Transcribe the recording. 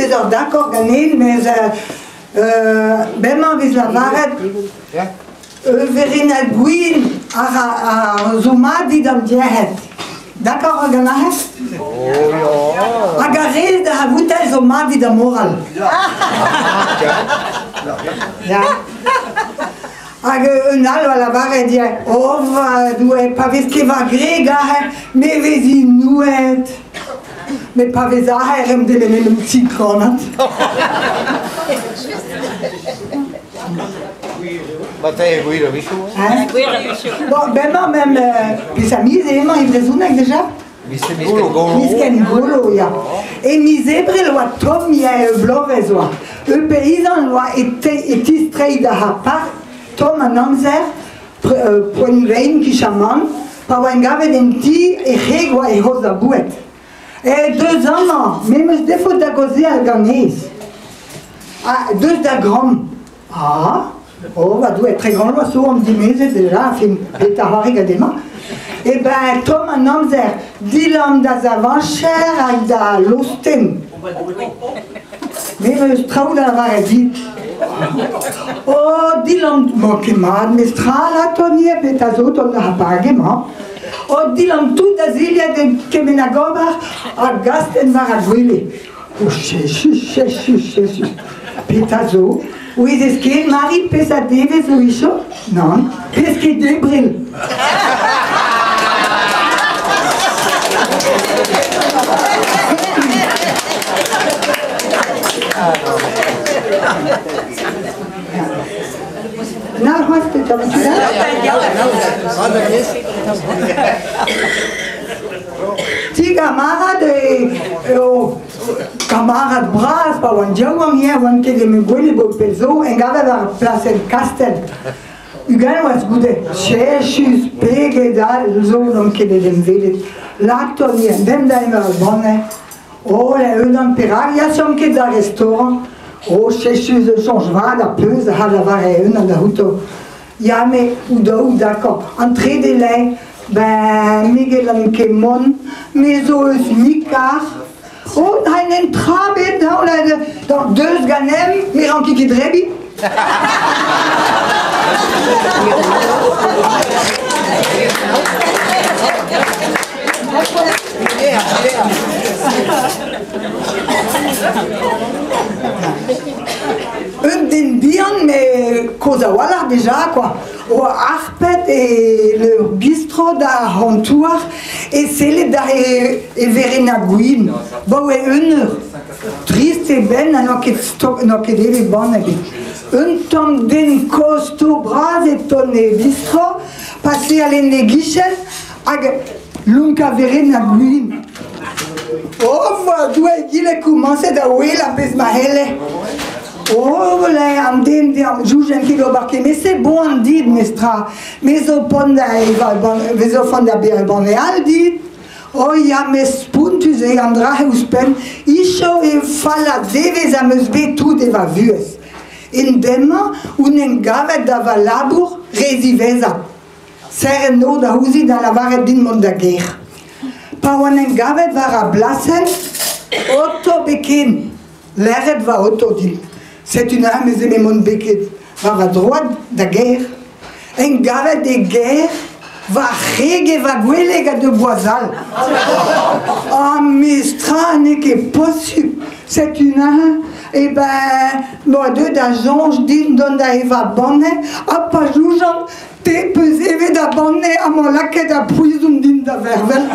c'est d'accord gagné, mais ben vis la varet, Verena Guin a Zumadi dans Diehet. D'accord, Ganahet? Agarré de Havuta Zumadi da Moral. Ja. Un allo alla varet dit, oh, du pas vis che va grega, mais vesi nuet. Mais pas vis aherem de l'enem citronat. Batalha Guira, bicho? Bon, ben non, même, puis ça mise, et il présente déjà? Misken Golo, ja. Et misebre loi Tom, il y a un blanc vesoa. Le paysan loi est distrait de la part, Tom un amzer, pour une veine qui chaman, par un gave d'enti et régua et rosa bouette. Et 2 ans, même je défaut d'agoser à gagner. Ah, 2 d'agrom. Ah, oh, va doit être très grand l'oiseau, on me dit, mais c'est déjà, film, et t'as regardé moi. Eh ben, Tom un amzer, Dylan das avancher avec da losten. Mais je trouve dans la varedie. Oh, Dylan, mon kimad, mais strala tonie, petazo, ton n'a pas gaiement. Oh, Dylan, tout d'azilia de Kemenagobar, à Gasten Varagwili. Oh, chut, petazo. Oui, est-ce que Marie pesa deve so non, parce que débrille. Non, moi, c'était comme ça. Ti camarade bras, pa wan diawang hier, wan ke de me gwele bo pezo, en gave var place en kastel. Ugan was gude, cheshus, pege da, zo non ke de dem vedet. L'actor ni en dem da immer bonne. Oh, le eudan perag, ya som ke da restaurant. Oh, cheshus de change va da peuse, ha da var e eudan da huto. Ja, me ou d'accord. Entrée de lait, ben, Miguel Ankemon, mais os Mikar. Oh, einen Trabe, dans 2 ganem, mais en kiki drebi. Den bihan, mais cosa voilà déjà quoi. Au Arpet et le bistrot da Hontour et c'est les da et Verena Guin. Bon et une triste et ben alors que stock no que des bonnes. Un tom den costo bras et tonne bistrot passé à l'ennegichen ag lunka Verena Guin. Oh, tu as commencé à ouer la pesmahele. Oh, là, on dit, juge un kilo barqué, mais c'est bon, on dit, mestra. Mais au pont de Bonneal dit, oh, ja, mes spoon, tu sais, Andra, Huspen, Isho et Fala, Deves, Amusbe, tout eva vues. In dema, un gave dava labur, resivesa. Sereno da husi dans la varet din mondaguer. Pa un gave va rablassen, auto bekin. L'eret va auto dit. C'est une âme et mon béquet va à droite de guerre. Un gars de guerre va régler, va gueuler de boisal. Ah, mais strane qui est possible. C'est une âme. Et ben, moi, 2 d'agents, je dis, donne va bonne. Ah, pas jouant, t'es pesé, d'abonner à mon laquette à prison d'une vervel.